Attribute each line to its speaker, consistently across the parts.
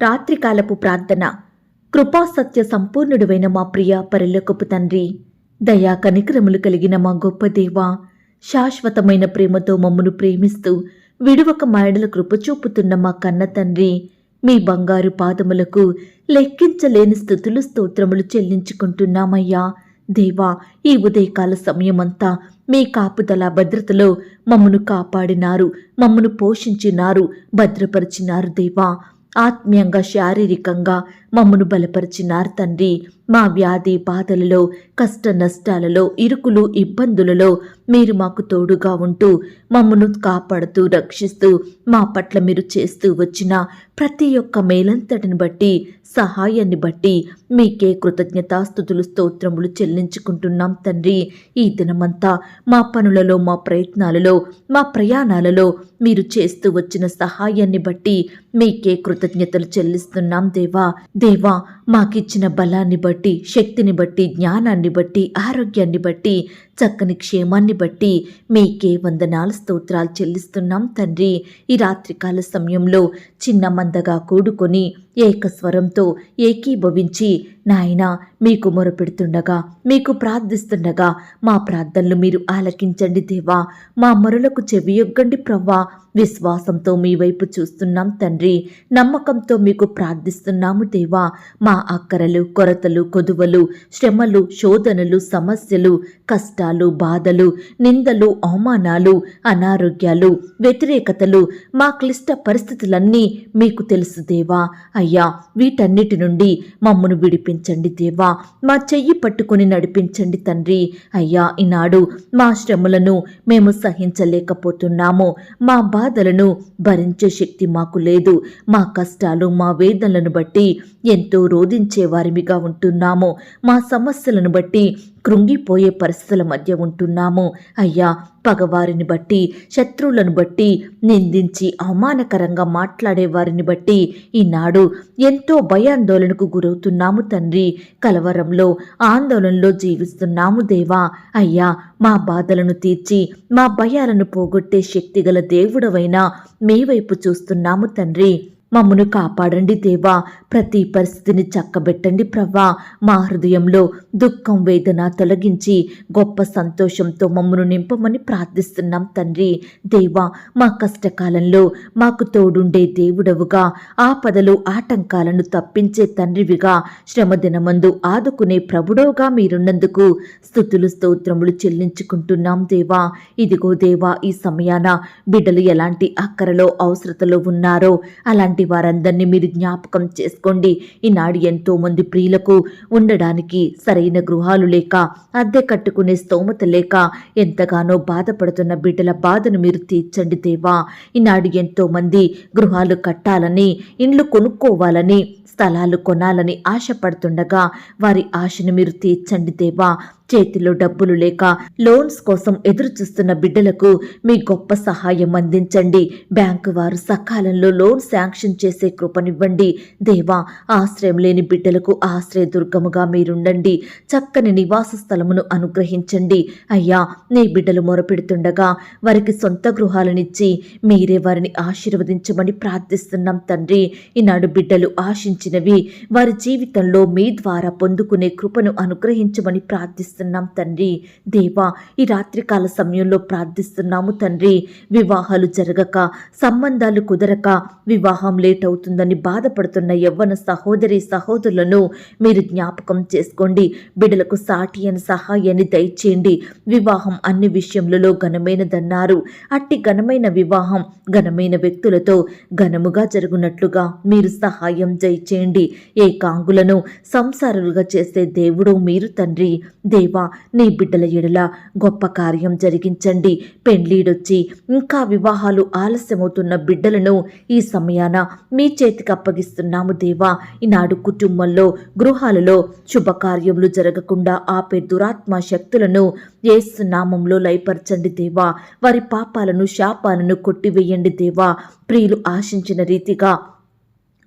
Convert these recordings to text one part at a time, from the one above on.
Speaker 1: రాత్రికాలపు ప్రార్థన. కృపాసత్య సంపూర్ణుడువైన మా ప్రియ పరలోకపు తండ్రి, దయా కనికరములు కలిగిన మా గొప్ప దేవా, శాశ్వతమైన ప్రేమతో మమ్మను ప్రేమిస్తూ విడువక మాయడల కృప చూపుతున్న మా కన్న తండ్రి, మీ బంగారు పాదములకు లెక్కించలేని స్తుతులు స్తోత్రములు చెల్లించుకుంటున్నామయ్యా. దేవా, ఈ ఉదయకాల సమయమంతా మీ కాపుదల భద్రతలో మమ్మను కాపాడినారు, మమ్మను పోషించినారు, భద్రపరిచినారు దేవా. ఆత్మీయంగా శారీరకంగా మమ్మను బలపరిచినారు తండ్రి. మా వ్యాధి బాధలలో, కష్ట నష్టాలలో, ఇరుకులు ఇబ్బందులలో మీరు మాకు తోడుగా ఉంటూ మమ్మను కాపాడుతూ రక్షిస్తూ మా పట్ల మీరు చేస్తూ వచ్చిన ప్రతి ఒక్క మేలంతటిని బట్టి, సహాయాన్ని బట్టి మీకే కృతజ్ఞతాస్తుతులు స్తోత్రములు చెల్లించుకుంటున్నాం తండ్రి. ఈ దినమంతా మా పనులలో, మా ప్రయత్నాలలో, మా ప్రయాణాలలో మీరు చేస్తూ వచ్చిన సహాయాన్ని బట్టి మీకే కృతజ్ఞతలు చెల్లిస్తున్నాం దేవా. దేవా, మాకిచ్చిన బలాన్ని బట్టి, శక్తిని బట్టి, జ్ఞానాన్ని బట్టి, ఆరోగ్యాన్ని బట్టి, చక్కని క్షేమాన్ని బట్టి మీకే వందనాలు స్తోత్రాలు చెల్లిస్తున్నాం తండ్రి. ఈ రాత్రికాల సమయంలో చిన్న మందగా కూడుకొని ఏకస్వరంతో ఏకీభవించి నాయన మీకు మొరపెడుతుండగా, మీకు ప్రార్థిస్తుండగా మా ప్రార్థనలు మీరు ఆలకించండి దేవా. మా మొరలకు చెవియొగ్గండి ప్రవ్వా. విశ్వాసంతో మీ వైపు చూస్తున్నాం తండ్రి. నమ్మకంతో మీకు ప్రార్థిస్తున్నాము దేవా. మా అక్కరలు, కొరతలు, కొదువలు, శ్రమలు, శోధనలు, సమస్యలు, కష్టాలు, బాధలు, నిందలు, అవమానాలు, అనారోగ్యాలు, వ్యతిరేకతలు, మా క్లిష్ట పరిస్థితులన్నీ మీకు తెలుసు దేవా. అయ్యా, వీటన్నిటి నుండి మమ్మను విడిపించండి దేవా. మా చెయ్యి పట్టుకుని నడిపించండి తండ్రి. అయ్యా, ఈనాడు మా శ్రమలను మేము సహించలేకపోతున్నాము. మా బాధలను భరించే శక్తి మాకు లేదు. మా కష్టాలు, మా వేదనలను బట్టి ఎంతో రోధించే వారిమిగా ఉంటున్నాము. మా సమస్యలను బట్టి కృంగిపోయే పరిస్థితుల మధ్య ఉంటున్నాము. అయ్యా, పగవారిని బట్టి, శత్రువులను బట్టి, నిందించి అవమానకరంగా మాట్లాడే వారిని బట్టి ఈనాడు ఎంతో భయాందోళనకు గురవుతున్నాము తండ్రి. కలవరంలో, ఆందోళనలో జీవిస్తున్నాము దేవా. అయ్యా, మా బాధలను తీర్చి మా భయాలను పోగొట్టే శక్తిగల దేవుడవైనా మీ వైపు చూస్తున్నాము తండ్రి. మమ్మను కాపాడండి దేవా. ప్రతి పరిస్థితిని చక్కబెట్టండి ప్రవ్వా. మా హృదయంలో దుఃఖం, వేదన తొలగించి గొప్ప సంతోషంతో మమ్మను నింపమని ప్రార్థిస్తున్నాం తండ్రి. దేవా, మా కష్టకాలంలో మాకు తోడుండే దేవుడవుగా, ఆపదలు ఆటంకాలను తప్పించే తండ్రివిగా, శ్రమదినమందు ఆదుకునే ప్రభుడవుగా మీరున్నందుకు స్తుతులు స్తోత్రములు చెల్లించుకుంటున్నాం దేవా. ఇదిగో దేవా, ఈ సమయాన బిడ్డలు ఎలాంటి అక్కరలో, అవసరతలో ఉన్నారో అలాంటి వారందరినీ మీరు జ్ఞాపకం చేసుకోండి. ఈనాడు ఎంతో మంది ప్రియులకు ఉండడానికి సరైన గృహాలు లేక, అద్దె కట్టుకునే స్తోమత లేక ఎంతగానో బాధపడుతున్న బిడ్డల బాధను మీరు తీర్చండి దేవా. ఈనాడు ఎంతో మంది గృహాలు కట్టాలని, ఇండ్లు కొనుక్కోవాలని, స్థలాలు కొనాలని ఆశపడుతుండగా వారి ఆశను మీరు తీర్చండి దేవా. చేతిలో డబ్బులు లేక లోన్స్ కోసం ఎదురు చూస్తున్న బిడ్డలకు మీ గొప్ప సహాయం అందించండి. బ్యాంకు వారు సకాలంలో లోన్ శాంక్షన్ చేసే కృపనివ్వండి దేవా. ఆశ్రయం లేని బిడ్డలకు ఆశ్రయదుర్గముగా మీరుండండి. చక్కని నివాస స్థలమును అనుగ్రహించండి. అయ్యా, నీ బిడ్డలు మొరపెడుతుండగా వారికి సొంత గృహాలనిచ్చి మీరే వారిని ఆశీర్వదించమని ప్రార్థిస్తున్నాం తండ్రి. ఈనాడు బిడ్డలు ఆశించినవి వారి జీవితంలో మీ ద్వారా పొందుకునే కృపను అనుగ్రహించమని ప్రార్థిస్తున్నాం తండ్రి. దేవా, ఈ రాత్రికాల సమయంలో ప్రార్థిస్తున్నాము తండ్రి. వివాహాలు జరగక, సంబంధాలు కుదరక, వివాహం లేట్ అవుతుందని బాధపడుతున్న యవ్వన సహోదరి సహోదరులను మీరు జ్ఞాపకం చేసుకోండి. బిడ్డలకు సాటి అని సహాయాన్ని దయచేయండి. వివాహం అన్ని విషయములలో ఘనమైనదన్నారు. అట్టి ఘనమైన వివాహం ఘనమైన వ్యక్తులతో ఘనముగా జరుగునట్లుగా మీరు సహాయం దయచేయండి. ఏకాంగులను సంసారులుగా చేసే దేవుడు మీరు తండ్రి. దేవా, నీ బిడ్డల ఎడల గొప్ప కార్యం జరిగించండి. పెండ్లీడొచ్చి ఇంకా వివాహాలు ఆలస్యమవుతున్న బిడ్డలను ఈ సమయాన మీ చేతికి అప్పగిస్తున్నాము దేవా. ఈనాడు కుటుంబంలో, గృహాలలో శుభకార్యములు జరగకుండా ఆపే దురాత్మ శక్తులను యేసు నామంలో లయపరచండి దేవా. వారి పాపాలను, శాపాలను కొట్టివేయండి దేవా. ప్రియులు ఆశించిన రీతిగా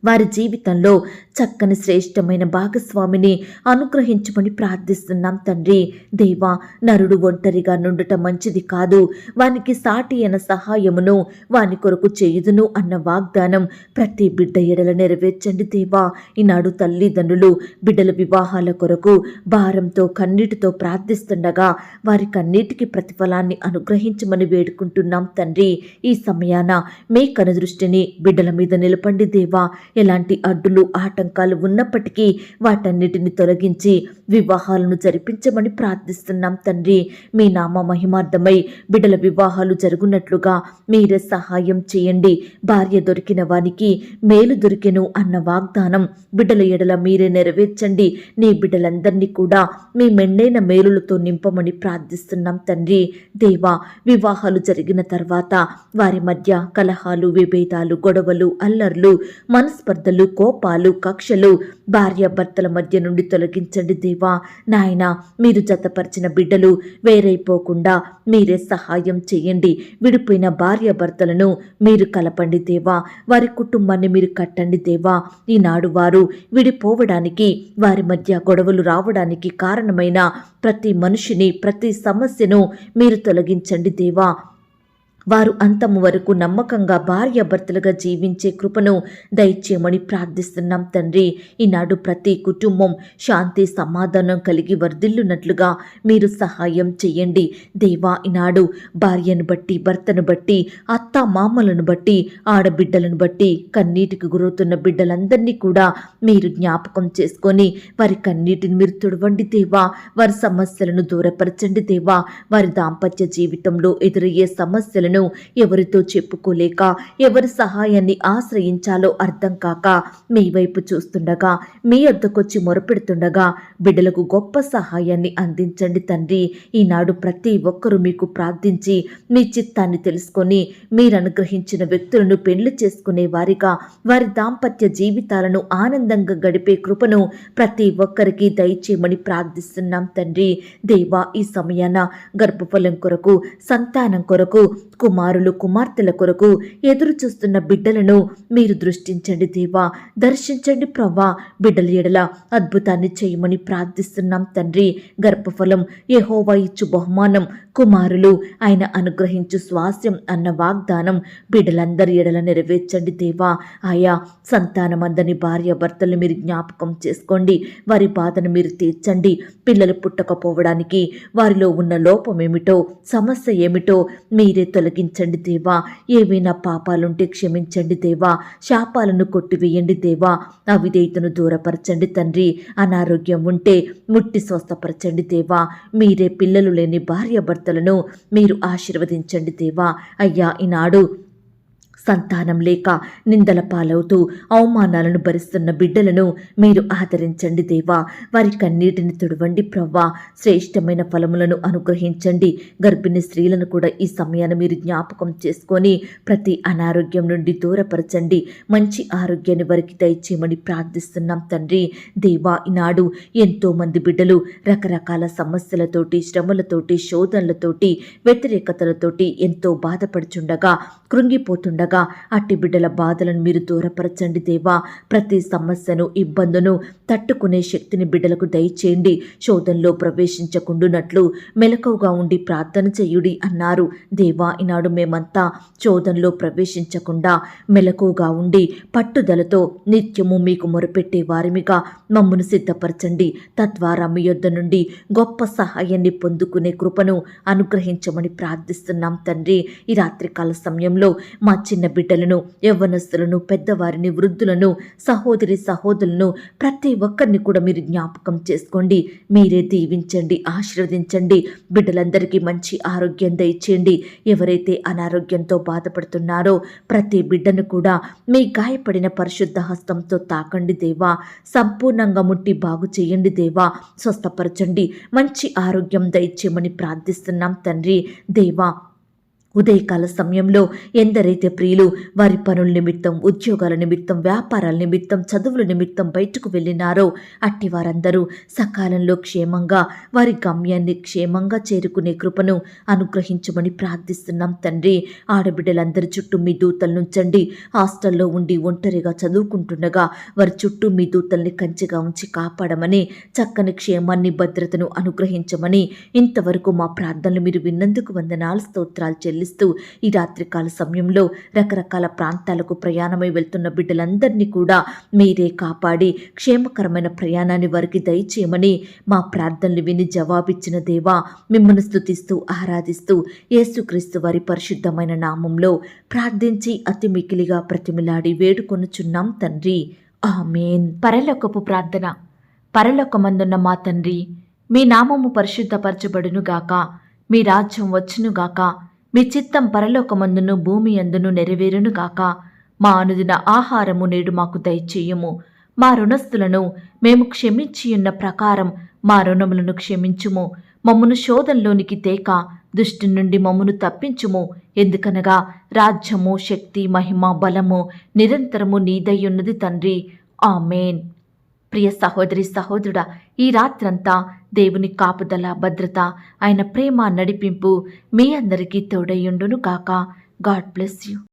Speaker 1: వారి జీవితంలో చక్కని శ్రేష్టమైన భాగస్వామిని అనుగ్రహించమని ప్రార్థిస్తున్నాం తండ్రి. దేవా, నరుడు ఒంటరిగా నుండుట మంచిది కాదు, వానికి సాటి అయిన సహాయమును వాని కొరకు చేయుదును అన్న వాగ్దానం ప్రతి బిడ్డ ఎడల నెరవేర్చండి దేవా. ఈనాడు తల్లిదండ్రులు బిడ్డల వివాహాల కొరకు భారంతో కన్నీటితో ప్రార్థిస్తుండగా వారి కన్నీటికి ప్రతిఫలాన్ని అనుగ్రహించమని వేడుకుంటున్నాం తండ్రి. ఈ సమయాన మీ కనుదృష్టిని బిడ్డల మీద నిలపండి దేవా. ఎలాంటి అడ్డులు ఆటంకాలు ఉన్నప్పటికీ వాటన్నిటిని తొలగించి వివాహాలను జరిపించమని ప్రార్థిస్తున్నాం తండ్రి. మీ నామ మహిమార్థమై బిడ్డల వివాహాలు జరుగునట్లుగా మీరే సహాయం చేయండి. భార్య దొరికిన వానికి మేలు దొరికెను అన్న వాగ్దానం బిడ్డల ఎడల మీరే నెరవేర్చండి. నీ బిడ్డలందరినీ కూడా మీ మెండైన మేలులతో నింపమని ప్రార్థిస్తున్నాం తండ్రి. దేవా, వివాహాలు జరిగిన తర్వాత వారి మధ్య కలహాలు, విభేదాలు, గొడవలు, అల్లర్లు, మనస్పర్ధలు, కోపాలు, కక్షలు భార్యాభర్తల మధ్య నుండి తొలగించండి దేవా. నాయన, మీరు జతపరిచిన బిడ్డలు వేరైపోకుండా మీరే సహాయం చేయండి. విడిపోయిన భార్యాభర్తలను మీరు కలపండి దేవా. వారి కుటుంబాన్ని మీరు కట్టండి దేవా. ఈనాడు వారు విడిపోవడానికి, వారి మధ్య గొడవలు రావడానికి కారణమైన ప్రతి మనిషిని, ప్రతి సమస్యను మీరు తొలగించండి దేవా. వారు అంతము వరకు నమ్మకంగా భార్యాభర్తలుగా జీవించే కృపను దయచేయమని ప్రార్థిస్తున్నాం తండ్రి. ఈనాడు ప్రతి కుటుంబం శాంతి సమాధానం కలిగి వర్ధిల్లునట్లుగా మీరు సహాయం చేయండి దేవా. ఈనాడు భార్యను బట్టి, భర్తను బట్టి, అత్త మామలను బట్టి, ఆడబిడ్డలను బట్టి కన్నీటికి గురవుతున్న బిడ్డలందరినీ కూడా మీరు జ్ఞాపకం చేసుకొని వారి కన్నీటిని మీరు తుడవండి దేవా. వారి సమస్యలను దూరపరచండి దేవా. వారి దాంపత్య జీవితంలో ఎదురయ్యే సమస్యలను ఎవరితో చెప్పుకోలేక, ఎవరి సహాయాన్ని ఆశ్రయించాలో అర్థం కాక మీ వైపు చూస్తుండగా, మీ వద్దకొచ్చి మొరపెడుతుండగా బిడ్డలకు గొప్ప సహాయాన్ని అందించండి తండ్రి. ఈనాడు ప్రతి ఒక్కరూ మీకు ప్రార్థించి మీ చిత్తాన్ని తెలుసుకొని మీరు అనుగ్రహించిన వ్యక్తులను పెళ్లి చేసుకునే వారిగా వారి దాంపత్య జీవితాలను ఆనందంగా గడిపే కృపను ప్రతి ఒక్కరికి దయచేయమని ప్రార్థిస్తున్నాం తండ్రి. దేవా, ఈ సమయాన గర్భఫలం కొరకు, సంతానం కొరకు, కుమారులు కుమార్తెల కొరకు ఎదురు చూస్తున్న బిడ్డలను మీరు దృష్టించండి దేవా. దర్శించండి ప్రవ్వా. బిడ్డల ఎడల అద్భుతాన్ని చేయమని ప్రార్థిస్తున్నాం తండ్రి. గర్భఫలం యెహోవా ఇచ్చు బహుమానం, కుమారులు ఆయన అనుగ్రహించు స్వాస్యం అన్న వాగ్దానం బిడ్డలందరి ఎడల నెరవేర్చండి దేవా. ఆయా సంతానమందని భార్యాభర్తలు మీరు జ్ఞాపకం చేసుకోండి. వారి బాధను మీరు తీర్చండి. పిల్లలు పుట్టకపోవడానికి వారిలో ఉన్న లోపం ఏమిటో, సమస్య ఏమిటో మీరే తొలగించండి దేవా. ఏవైనా పాపాలుంటే క్షమించండి దేవా. శాపాలను కొట్టివేయండి దేవా. అవిధేయతను దూరపరచండి తండ్రి. అనారోగ్యం ఉంటే ముట్టి స్వస్థపరచండి దేవా. మీరే పిల్లలు లేని భార్యాభర్తలను మీరు ఆశీర్వదించండి దేవా. అయ్యా, ఈనాడు సంతానం లేక నిందల పాలవుతూ అవమానాలను భరిస్తున్న బిడ్డలను మీరు ఆదరించండి దేవా. వారి కన్నీటిని తుడవండి ప్రవ్వా. శ్రేష్టమైన ఫలములను అనుగ్రహించండి. గర్భిణీ స్త్రీలను కూడా ఈ సమయాన్ని మీరు జ్ఞాపకం చేసుకొని ప్రతి అనారోగ్యం నుండి దూరపరచండి. మంచి ఆరోగ్యాన్ని వారికి దయచేయమని ప్రార్థిస్తున్నాం తండ్రి. దేవా, ఈనాడు ఎంతో మంది బిడ్డలు రకరకాల సమస్యలతోటి, శ్రమలతోటి, శోధనలతోటి, వ్యతిరేకతలతోటి ఎంతో బాధపడుచుండగా, కృంగిపోతుండగా అట్టి బిడ్డల బాధలను మీరు దూరపరచండి దేవా. ప్రతి సమస్యను, ఇబ్బందును తట్టుకునే శక్తిని బిడ్డలకు దయచేయండి. శోధనలో ప్రవేశించకుండునట్లు మెలకువగా ఉండి ప్రార్థన చేయుడి అన్నారు దేవా. ఈనాడు మేమంతా శోధనలో ప్రవేశించకుండా మెలకువగా ఉండి పట్టుదలతో నిత్యము మీకు మొరపెట్టే వారిమిగా మమ్మను సిద్ధపరచండి. తద్వారా మీ యొద్ద నుండి గొప్ప సహాయాన్ని పొందుకునే కృపను అనుగ్రహించమని ప్రార్థిస్తున్నాం తండ్రి. ఈ రాత్రికాల సమయంలో మా చిన్న బిడ్డలను, యవ్వనస్తులను, పెద్దవారిని, వృద్ధులను, సహోదరి సహోదరులను ప్రతి ఒక్కరిని కూడా మీరు జ్ఞాపకం చేసుకోండి. మీరే దీవించండి, ఆశీర్వదించండి. బిడ్డలందరికీ మంచి ఆరోగ్యం దయచేయండి. ఎవరైతే అనారోగ్యంతో బాధపడుతున్నారో ప్రతి బిడ్డను కూడా మీ గాయపడిన పరిశుద్ధ హస్తంతో తాకండి దేవా. సంపూర్ణంగా ముట్టి బాగు చేయండి దేవా. స్వస్థపరచండి. మంచి ఆరోగ్యం దయచేయమని ప్రార్థిస్తున్నాం తండ్రి. దేవా, ఉదయకాల సమయంలో ఎందరైతే ప్రియులు వారి పనుల నిమిత్తం, ఉద్యోగాల నిమిత్తం, వ్యాపారాల నిమిత్తం, చదువుల నిమిత్తం బయటకు వెళ్ళినారో అట్టి వారందరూ సకాలంలో క్షేమంగా వారి గమ్యాన్ని క్షేమంగా చేరుకునే కృపను అనుగ్రహించమని ప్రార్థిస్తున్నాం తండ్రి. ఆడబిడ్డలందరి చుట్టూ మీ దూతలు నుంచండి. హాస్టల్లో ఉండి ఒంటరిగా చదువుకుంటుండగా వారి చుట్టూ మీ దూతల్ని కంచెగా ఉంచి కాపాడమని, చక్కని క్షేమాన్ని, భద్రతను అనుగ్రహించమని, ఇంతవరకు మా ప్రార్థనలు మీరు విన్నందుకు వందనాలు, స్తోత్రాలు చెల్లిస్తూ ఈ రాత్రికాల సమయంలో రకరకాల ప్రాంతాలకు ప్రయాణమై వెళ్తున్న బిడ్డలందరినీ కూడా మీరే కాపాడి క్షేమకరమైన ప్రయాణాన్ని వారికి దయచేయమని మా ప్రార్థనలు విని జవాబిచ్చిన దేవా, మిమ్మల్ని స్తుతిస్తూ ఆరాధిస్తూ యేసుక్రీస్తు వారి పరిశుద్ధమైన నామంలో ప్రార్థించి అతి మికిలిగా ప్రతిమిలాడి వేడుకొనుచున్నాం తండ్రి. ఆమేన్. పరలోకపు ప్రార్థన. పరలోకమందున్న మా తండ్రి, మీ నామము పరిశుద్ధపరచబడునుగాక, మీ రాజ్యం వచ్చునుగాక, మీ చిత్తం పరలోకమందును భూమి అందును నెరవేరునుగాక. మా అనుదిన ఆహారము నేడు మాకు దయచేయుము. మా రుణస్థులను మేము క్షమించియున్న ప్రకారం మా రుణములను క్షమించుము. మమ్మును శోధంలోనికి తేక దుష్టి నుండి మమ్మును తప్పించుము. ఎందుకనగా రాజ్యము, శక్తి, మహిమ, బలము నిరంతరము నీదయ్యున్నది తండ్రి. ఆమేన్. ప్రియ సహోదరి, సహోదరుడా, ఈ రాత్రంతా దేవుని కాపుదల, భద్రత, ఆయన ప్రేమ, నడిపింపు మీ అందరికీ తోడయ్యుండును కాక. God bless you.